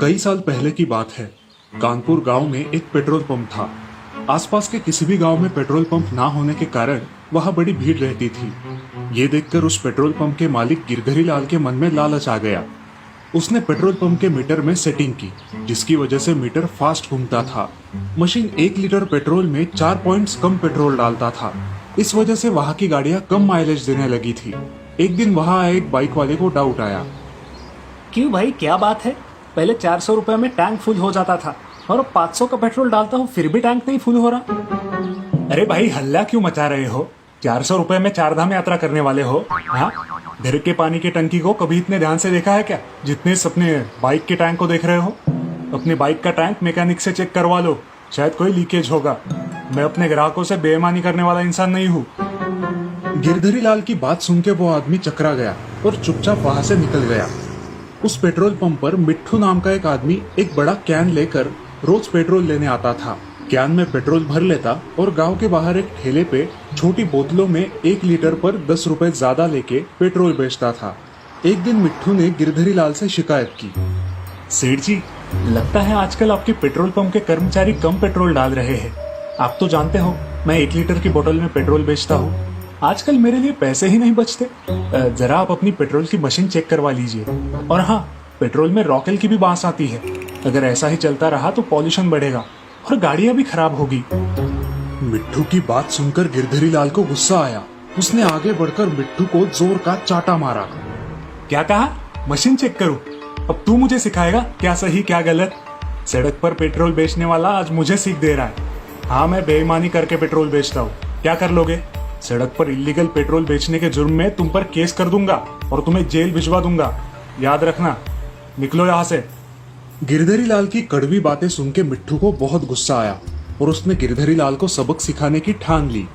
कई साल पहले की बात है। कानपुर गांव में एक पेट्रोल पंप था। आसपास के किसी भी गांव में पेट्रोल पंप ना होने के कारण वहां बड़ी भीड़ रहती थी। ये देखकर उस पेट्रोल पंप के मालिक गिरधरी लाल के मन में लालच आ गया। उसने पेट्रोल पंप के मीटर में सेटिंग की, जिसकी वजह से मीटर फास्ट घूमता था। मशीन 1 लीटर पेट्रोल में 4 पॉइंट्स कम पेट्रोल डालता था। इस वजह से वहां की गाड़ियां कम माइलेज देने लगी थी। एक दिन वहां आए एक बाइक वाले को डाउट आया। क्यों भाई, क्या बात है? पहले 400 रुपए में टैंक फुल हो जाता था और अब 500 का पेट्रोल डालता हूँ फिर भी टैंक नहीं फुल हो रहा। अरे भाई, हल्ला क्यों मचा रहे हो? 400 रुपए में 4 धाम यात्रा करने वाले हो? हाँ, घर के पानी की टंकी को कभी इतने ध्यान से देखा है क्या, जितने अपने बाइक के टैंक को देख रहे हो? अपने बाइक का टैंक मैकेनिक से चेक करवा लो, शायद कोई लीकेज होगा। मैं अपने ग्राहकों से बेईमानी करने वाला इंसान नहीं हूँ। गिरधरी लाल की बात सुन के वो आदमी चकरा गया और चुपचाप वहां से निकल गया। उस पेट्रोल पंप पर मिट्ठू नाम का एक आदमी एक बड़ा कैन लेकर रोज पेट्रोल लेने आता था। कैन में पेट्रोल भर लेता और गांव के बाहर एक ठेले पे छोटी बोतलों में 1 लीटर पर 10 रुपए ज्यादा लेके पेट्रोल बेचता था। एक दिन मिट्ठू ने गिरधरी लाल से शिकायत की। सेठ जी, लगता है आजकल आपके पेट्रोल पंप के कर्मचारी कम पेट्रोल डाल रहे हैं। आप तो जानते हो मैं 1 लीटर की बोतल में पेट्रोल बेचता हूँ। आजकल मेरे लिए पैसे ही नहीं बचते। जरा आप अपनी पेट्रोल की मशीन चेक करवा लीजिए। और हाँ, पेट्रोल में रॉकेल की भी बांस आती है। अगर ऐसा ही चलता रहा तो पॉल्यूशन बढ़ेगा और गाड़ियां भी खराब होगी। मिट्ठू की बात सुनकर गिरधरी लाल को गुस्सा आया। उसने आगे बढ़कर मिट्ठू को जोर का चाटा मारा। क्या कहा? मशीन चेक करूं? अब तू मुझे सिखाएगा क्या सही क्या गलत? सड़क पर पेट्रोल बेचने वाला आज मुझे सीख दे रहा है। हाँ, मैं बेईमानी करके पेट्रोल बेचता हूँ। क्या कर लोगे? सड़क पर इलीगल पेट्रोल बेचने के जुर्म में तुम पर केस कर दूंगा और तुम्हें जेल भिजवा दूंगा। याद रखना। निकलो यहाँ से। गिरधरी लाल की कड़वी बातें सुन के मिट्ठू को बहुत गुस्सा आया और उसने गिरधरी लाल को सबक सिखाने की ठान ली।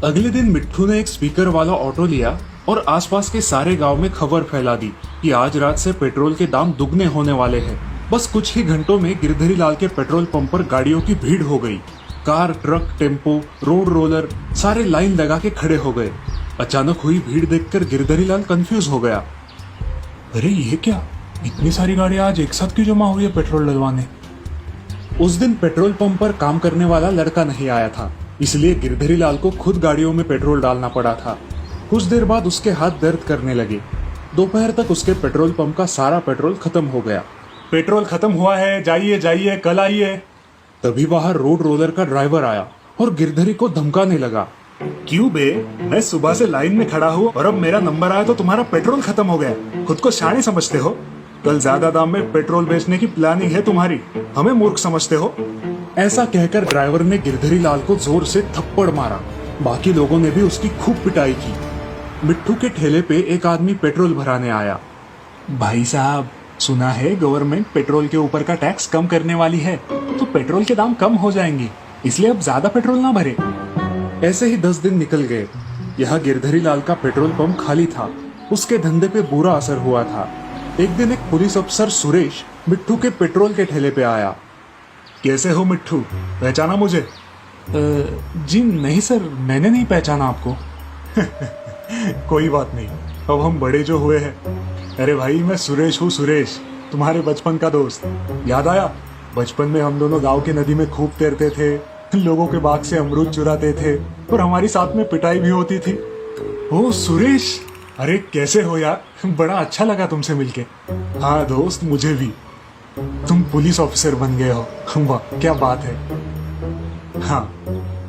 अगले दिन मिट्ठू ने एक स्पीकर वाला ऑटो लिया और आसपास के सारे गांव में खबर फैला दी कि आज रात से पेट्रोल के दाम दुगने होने वाले हैं। बस कुछ ही घंटों में गिरधरी लाल के पेट्रोल पंप पर गाड़ियों की भीड़ हो गई। Car, truck, tempo, road roller सारे लाइन लगा के खड़े हो गए। अचानक हुई भीड़ देखकर गिरधरी लाल कंफ्यूज हो गया। अरे ये क्या, इतनी सारी गाड़ियां आज एक साथ क्यों जमा हुई है पेट्रोल डलवाने? उस दिन पेट्रोल पंप पर काम करने वाला लड़का नहीं आया था, इसलिए गिरधरी लाल को खुद गाड़ियों में पेट्रोल डालना पड़ा था। कुछ देर बाद उसके हाथ दर्द करने लगे। दोपहर तक उसके पेट्रोल पंप का सारा पेट्रोल खत्म हो गया। पेट्रोल खत्म हुआ है, जाइए जाइए, कल आइए। तभी वहां रोड रोलर का ड्राइवर आया और गिरधरी को धमकाने लगा। क्यों बे, मैं सुबह से लाइन में खड़ा हूँ और अब मेरा नंबर आया तो तुम्हारा पेट्रोल खत्म हो गया। खुद को शाणे समझते हो? कल ज्यादा दाम में पेट्रोल बेचने की प्लानिंग है तुम्हारी, हमें मूर्ख समझते हो? ऐसा कहकर ड्राइवर ने गिरधरी लाल को जोर से थप्पड़ मारा। बाकी लोगों ने भी उसकी खूब पिटाई की। मिट्ठू के ठेले पे एक आदमी पेट्रोल भराने आया। भाई साहब, सुना है गवर्नमेंट पेट्रोल के ऊपर का टैक्स कम करने वाली है, तो पेट्रोल के दाम कम हो जाएंगे, इसलिए अब ज्यादा पेट्रोल ना भरे। ऐसे ही 10 दिन निकल गए। यहाँ गिरधरी लाल का पेट्रोल पंप खाली था। उसके धंधे पे बुरा असर हुआ था। एक दिन एक पुलिस अफसर सुरेश मिट्ठू के पेट्रोल के ठेले पे आया। कैसे हो मिट्ठू, पहचाना मुझे? जी नहीं सर, मैंने नहीं पहचाना आपको। कोई बात नहीं, अब हम बड़े जो हुए हैं। अरे भाई, मैं सुरेश हूँ, सुरेश, तुम्हारे बचपन का दोस्त। याद आया? बचपन में हम दोनों गांव की नदी में खूब तैरते थे, लोगों के बाग से अमरूद चुराते थे और हमारी साथ में पिटाई भी होती थी। ओह सुरेश, अरे कैसे हो यार, बड़ा अच्छा लगा तुमसे मिलके। हाँ दोस्त, मुझे भी। तुम पुलिस ऑफिसर बन गए हो, वाह क्या बात है। हाँ,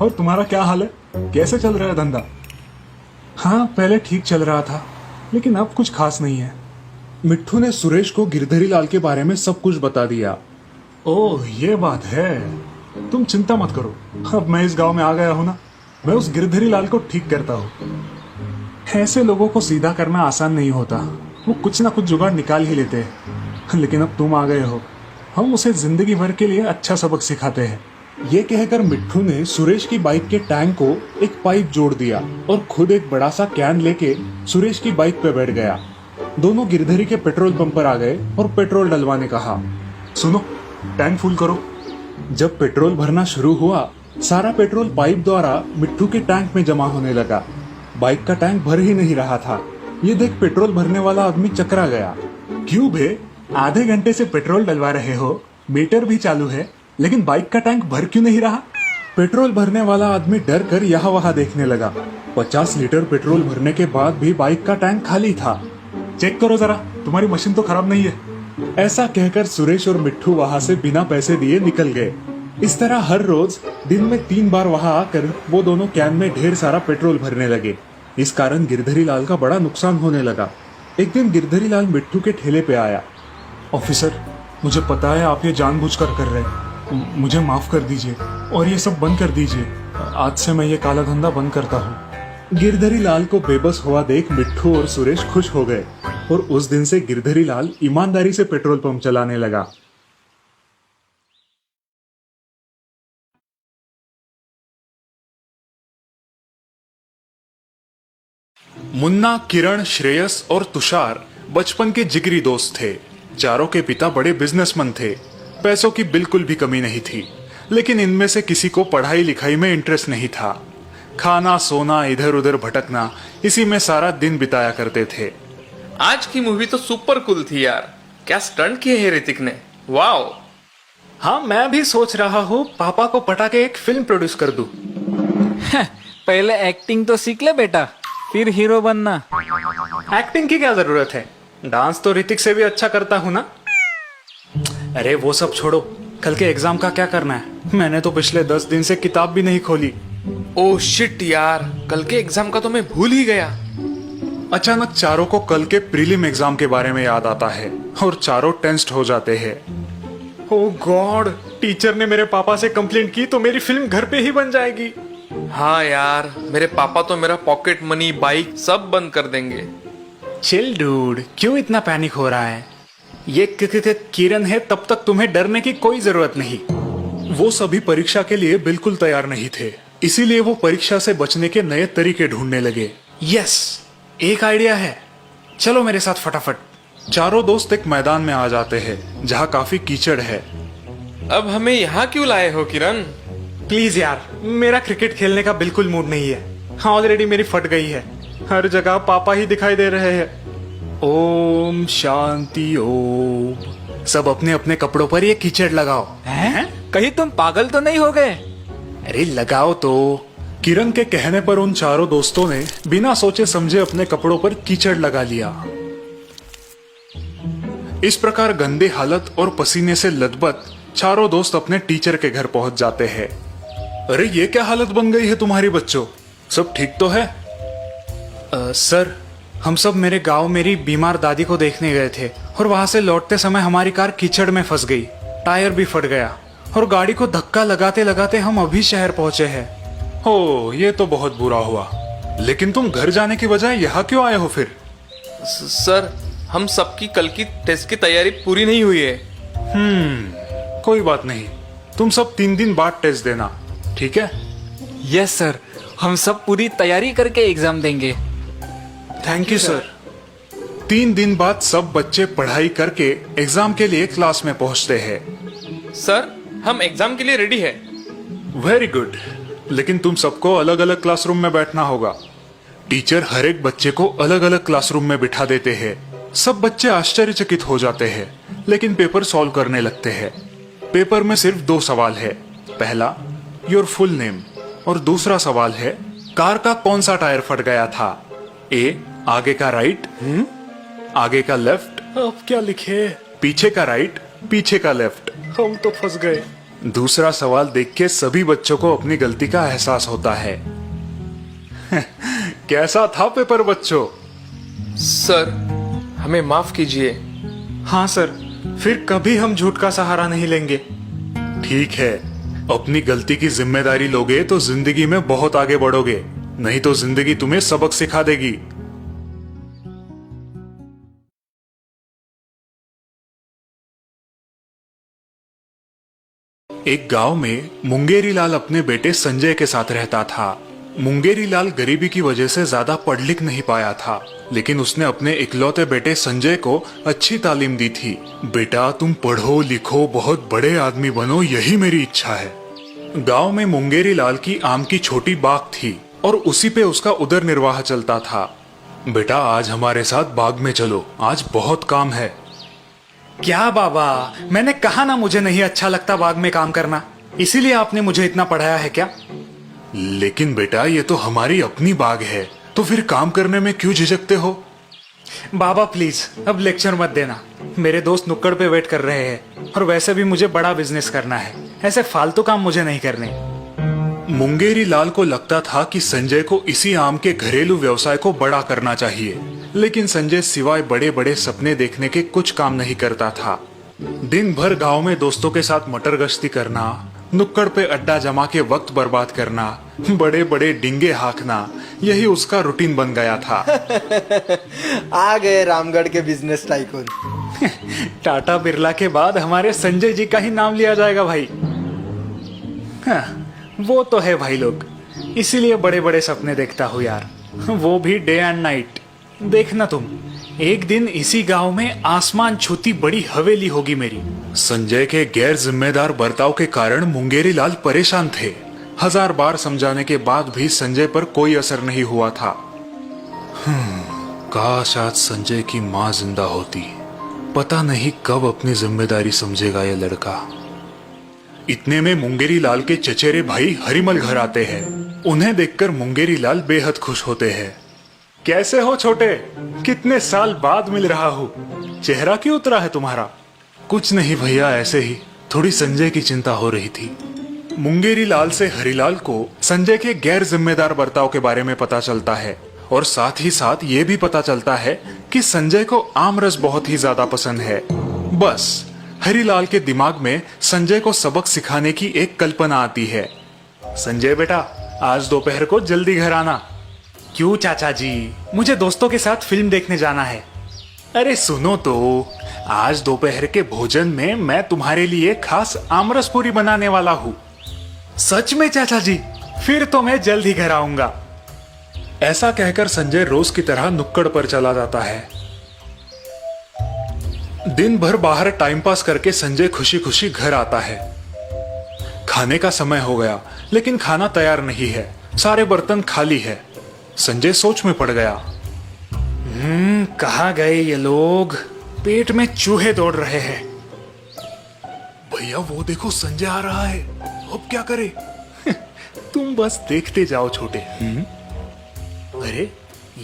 और तुम्हारा क्या हाल है? कैसे चल रहा है धंधा? हाँ, पहले ठीक चल रहा था, लेकिन अब कुछ खास नहीं है। मिट्ठू ने सुरेश को गिरधरी लाल के बारे में सब कुछ बता दिया। ओह ये बात है, तुम चिंता मत करो, अब मैं इस गांव में आ गया हूं ना, मैं उस गिरधरी लाल को ठीक करता हूँ। ऐसे लोगों को सीधा करना आसान नहीं होता, वो कुछ ना कुछ जुगाड़ निकाल ही लेते हैं। लेकिन अब तुम आ गए हो, हम उसे जिंदगी भर के लिए अच्छा सबक सिखाते हैं। ये कहकर मिट्ठू ने सुरेश की बाइक के टैंक को एक पाइप जोड़ दिया और खुद एक बड़ा सा कैन लेके सुरेश की बाइक पे बैठ गया। दोनों गिरधरी के पेट्रोल पंप पर आ गए और पेट्रोल डलवाने कहा। सुनो, टैंक फुल करो। जब पेट्रोल भरना शुरू हुआ, सारा पेट्रोल पाइप द्वारा मिट्ठू के टैंक में जमा होने लगा। बाइक का टैंक भर ही नहीं रहा था। ये देख पेट्रोल भरने वाला आदमी चकरा गया। क्यों बे, आधे घंटे से पेट्रोल डलवा रहे हो, मीटर भी चालू है, लेकिन बाइक का टैंक भर क्यों नहीं रहा? पेट्रोल भरने वाला आदमी डर कर यहाँ वहाँ देखने लगा। 50 लीटर पेट्रोल भरने के बाद भी बाइक का टैंक खाली था। चेक करो जरा, तुम्हारी मशीन तो खराब नहीं है। ऐसा कहकर सुरेश और मिट्ठू वहाँ से बिना पैसे दिए निकल गए। इस तरह हर रोज दिन में 3 बार वहाँ आकर वो दोनों कैन में ढेर सारा पेट्रोल भरने लगे। इस कारण गिरधरी लाल का बड़ा नुकसान होने लगा। एक दिन गिरधरी लाल मिट्ठू के ठेले पे आया। ऑफिसर, मुझे पता है आप ये जानबूझकर कर रहे हैं, मुझे माफ कर दीजिए और ये सब बंद कर दीजिए। आज से मैं ये काला धंधा बंद करता हूँ। गिरधरी लाल को बेबस हुआ देख मिट्ठू और सुरेश खुश हो गए और उस दिन से गिरधरी लाल ईमानदारी से पेट्रोल पंप चलाने लगा। मुन्ना, किरण, श्रेयस और तुषार बचपन के जिगरी दोस्त थे। चारों के पिता बड़े बिजनेसमैन थे। पैसों की बिल्कुल भी कमी नहीं थी, लेकिन इनमें से किसी को पढ़ाई लिखाई में इंटरेस्ट नहीं था। खाना, सोना, इधर उधर भटकना, इसी में सारा दिन बिताया करते थे। आज की मूवी तो सुपर कूल थी यार। क्या स्टंट किए हैं ऋतिक ने, वाओ। हाँ, मैं भी सोच रहा हूँ पापा को पटा के एक फिल्म प्रोड्यूस कर दूं। पहले एक्टिंग तो सीख ले बेटा, फिर हीरो बनना। एक्टिंग की क्या जरूरत है, डांस तो ऋतिक से भी अच्छा करता हूँ ना। अरे वो सब छोड़ो, कल के एग्जाम का क्या करना है? मैंने तो पिछले 10 दिन से किताब भी नहीं खोली। ओह शिट यार, कल के एग्जाम का तो मैं भूल ही गया। अचानक चारों को कल के प्रीलिम एग्जाम के बारे में याद आता है और चारों टेंस्ड हो जाते हैं। ओह गॉड, टीचर ने मेरे पापा से कंप्लेंट की तो मेरी फिल्म घर पे ही बन जाएगी। हाँ यार, मेरे पापा तो मेरा पॉकेट मनी, बाइक सब बंद कर देंगे। चिल डूड, क्यों इतना पैनिक हो रहा है? ये किरण है, तब तक तुम्हें डरने की कोई जरूरत नहीं। वो सभी परीक्षा के लिए बिल्कुल तैयार नहीं थे, इसीलिए वो परीक्षा से बचने के नए तरीके ढूंढने लगे। यस, एक आइडिया है, चलो मेरे साथ फटाफट। चारों दोस्त एक मैदान में आ जाते हैं जहाँ काफी कीचड़ है। अब हमें यहाँ क्यों लाए हो किरण? प्लीज यार, मेरा क्रिकेट खेलने का बिल्कुल मूड नहीं है। हाँ, ऑलरेडी मेरी फट गई है। हर जगह पापा ही दिखाई दे रहे हैं। ओम शांति ओम। सब अपने अपने कपड़ों पर ये कीचड़ लगाओ। हैं? कहीं तुम पागल तो नहीं हो गए? अरे लगाओ तो। किरण के कहने पर उन चारों दोस्तों ने बिना सोचे समझे अपने कपड़ों पर कीचड़ लगा लिया। इस प्रकार गंदे हालत और पसीने से लथपथ चारों दोस्त अपने टीचर के घर पहुंच जाते हैं। अरे ये क्या हालत बन गई है तुम्हारी बच्चों, सब ठीक तो है? सर, हम सब मेरे गांव मेरी बीमार दादी को देखने गए थे और वहां से लौटते समय हमारी कार कीचड़ में फंस गई, टायर भी फट गया और गाड़ी को धक्का लगाते लगाते हम अभी शहर पहुंचे हैं। हो, ये तो बहुत बुरा हुआ। लेकिन तुम घर जाने की बजाय यहाँ क्यों आए हो फिर? सर, हम सबकी कल की टेस्ट की तैयारी पूरी नहीं हुई है। कोई बात नहीं, तुम सब 3 दिन बाद टेस्ट देना, ठीक है? यस सर, हम सब पूरी तैयारी करके एग्जाम देंगे। Thank you sir. 3 दिन बाद सब बच्चे पढ़ाई करके एग्जाम के लिए क्लास में पहुंचते हैं। सर, हम एग्जाम के लिए रेडी है। वेरी गुड, लेकिन तुम सबको अलग अलग क्लासरूम में बैठना होगा। टीचर हर एक बच्चे को अलग अलग क्लासरूम में बिठा देते हैं। सब बच्चे आश्चर्यचकित हो जाते हैं, लेकिन पेपर सॉल्व करने लगते हैं। पेपर में सिर्फ 2 सवाल है। पहला, योर फुल नेम, और दूसरा सवाल है, कार का कौन सा टायर फट गया था? ए, आगे का राइट, आगे का लेफ्ट, अब क्या लिखे? पीछे का राइट, पीछे का लेफ्ट। हम तो फंस गए। दूसरा सवाल देख के सभी बच्चों को अपनी गलती का एहसास होता है। कैसा था पेपर बच्चों? सर, हमें माफ कीजिए। हाँ सर, फिर कभी हम झूठ का सहारा नहीं लेंगे। ठीक है, अपनी गलती की जिम्मेदारी लोगे तो जिंदगी में बहुत आगे बढ़ोगे, नहीं तो जिंदगी तुम्हें सबक सिखा देगी। एक गांव में मुंगेरी लाल अपने बेटे संजय के साथ रहता था। मुंगेरी लाल गरीबी की वजह से ज्यादा पढ़ लिख नहीं पाया था, लेकिन उसने अपने इकलौते बेटे संजय को अच्छी तालीम दी थी। बेटा, तुम पढ़ो लिखो, बहुत बड़े आदमी बनो, यही मेरी इच्छा है। गांव में मुंगेरी लाल की आम की छोटी बाग थी और उसी पे उसका उदर निर्वाह चलता था। बेटा, आज हमारे साथ बाग में चलो, आज बहुत काम है। क्या बाबा, मैंने कहा ना मुझे नहीं अच्छा लगता बाग में काम करना, इसीलिए आपने मुझे इतना पढ़ाया है क्या? लेकिन बेटा ये तो हमारी अपनी बाग है, तो फिर काम करने में क्यों झिझकते हो? बाबा प्लीज अब लेक्चर मत देना, मेरे दोस्त नुक्कड़ पे वेट कर रहे हैं और वैसे भी मुझे बड़ा बिजनेस करना है, ऐसे फालतू काम मुझे नहीं करने। मुंगेरी लाल को लगता था कि संजय को इसी आम के घरेलू व्यवसाय को बड़ा करना चाहिए, लेकिन संजय सिवाय बड़े बड़े सपने देखने के कुछ काम नहीं करता था। दिन भर गांव में दोस्तों के साथ मटर गश्ती करना, नुक्कड़ पे अड्डा जमा के वक्त बर्बाद करना, बड़े बड़े डिंगे हाँकना, यही उसका रूटीन बन गया था। आ गए रामगढ़ के बिजनेस टाइकून। टाटा बिरला के बाद हमारे संजय जी का ही नाम लिया जाएगा भाई। हाँ, वो तो है भाई लोग, इसीलिए बड़े बड़े सपने देखता हूँ यार, वो भी डे एंड नाइट। देखना तुम, एक दिन इसी गांव में आसमान छूती बड़ी हवेली होगी मेरी। संजय के गैर जिम्मेदार बर्ताव के कारण मुंगेरी लाल परेशान थे। 1000 बार समझाने के बाद भी संजय पर कोई असर नहीं हुआ था। काश आज संजय की माँ जिंदा होती, पता नहीं कब अपनी जिम्मेदारी समझेगा ये लड़का। इतने में मुंगेरी लाल के चचेरे भाई हरिमल घर आते हैं। उन्हें देखकर मुंगेरी लाल बेहद खुश होते हैं। कैसे हो छोटे, कितने साल बाद मिल रहा हूँ, चेहरा क्यों उतरा है तुम्हारा? कुछ नहीं भैया, ऐसे ही थोड़ी संजय की चिंता हो रही थी। मुंगेरी लाल से हरिलाल को संजय के गैर जिम्मेदार बर्ताव के बारे में पता चलता है और साथ ही साथ ये भी पता चलता है कि संजय को आम रस बहुत ही ज्यादा पसंद है। बस हरिलाल के दिमाग में संजय को सबक सिखाने की एक कल्पना आती है। संजय बेटा, आज दोपहर को जल्दी घर आना। क्यों चाचा जी, मुझे दोस्तों के साथ फिल्म देखने जाना है। अरे सुनो तो, आज दोपहर के भोजन में मैं तुम्हारे लिए खास आमरस पूरी बनाने वाला हूँ। सच में चाचा जी? फिर तो मैं जल्द ही घर आऊंगा। ऐसा कहकर संजय रोज की तरह नुक्कड़ पर चला जाता है। दिन भर बाहर टाइम पास करके संजय खुशी खुशी घर आता है। खाने का समय हो गया, लेकिन खाना तैयार नहीं है, सारे बर्तन खाली है। संजय सोच में पड़ गया। कहाँ गए ये लोग? पेट में चूहे दौड़ रहे हैं। भैया वो देखो संजय आ रहा है, अब क्या करे? तुम बस देखते जाओ छोटे। अरे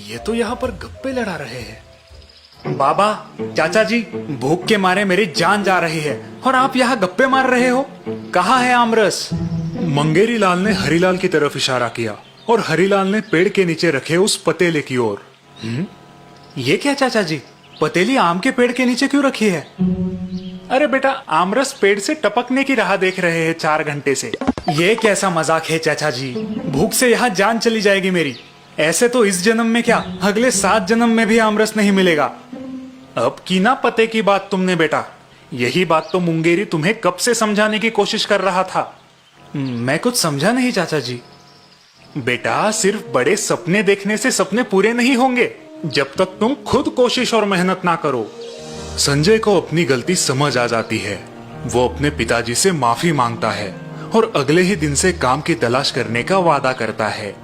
ये तो यहाँ पर गप्पे लड़ा रहे हैं। बाबा, चाचा जी, भूख के मारे मेरी जान जा रही है और आप यहाँ गप्पे मार रहे हो। कहाँ है आमरस? मंगेरी लाल ने हरिलाल की तरफ इशारा किया और हरिलाल ने पेड़ के नीचे रखे उस पतेले की ओर। ये क्या चाचा जी, पतेली आम के पेड़ के नीचे क्यों रखी है? अरे बेटा, आमरस पेड़ से टपकने की राह देख रहे हैं 4 घंटे से। ये कैसा मजाक है चाचा जी, भूख से यहाँ जान चली जाएगी मेरी। ऐसे तो इस जन्म में क्या, अगले 7 जन्म में भी आमरस नहीं मिलेगा। अब की ना पते की बात तुमने बेटा, यही बात तो मुंगेरी तुम्हें कब से समझाने की कोशिश कर रहा था। मैं कुछ समझा नहीं चाचा जी। बेटा, सिर्फ बड़े सपने देखने से सपने पूरे नहीं होंगे, जब तक तुम खुद कोशिश और मेहनत ना करो। संजय को अपनी गलती समझ आ जाती है। वो अपने पिताजी से माफी मांगता है और अगले ही दिन से काम की तलाश करने का वादा करता है।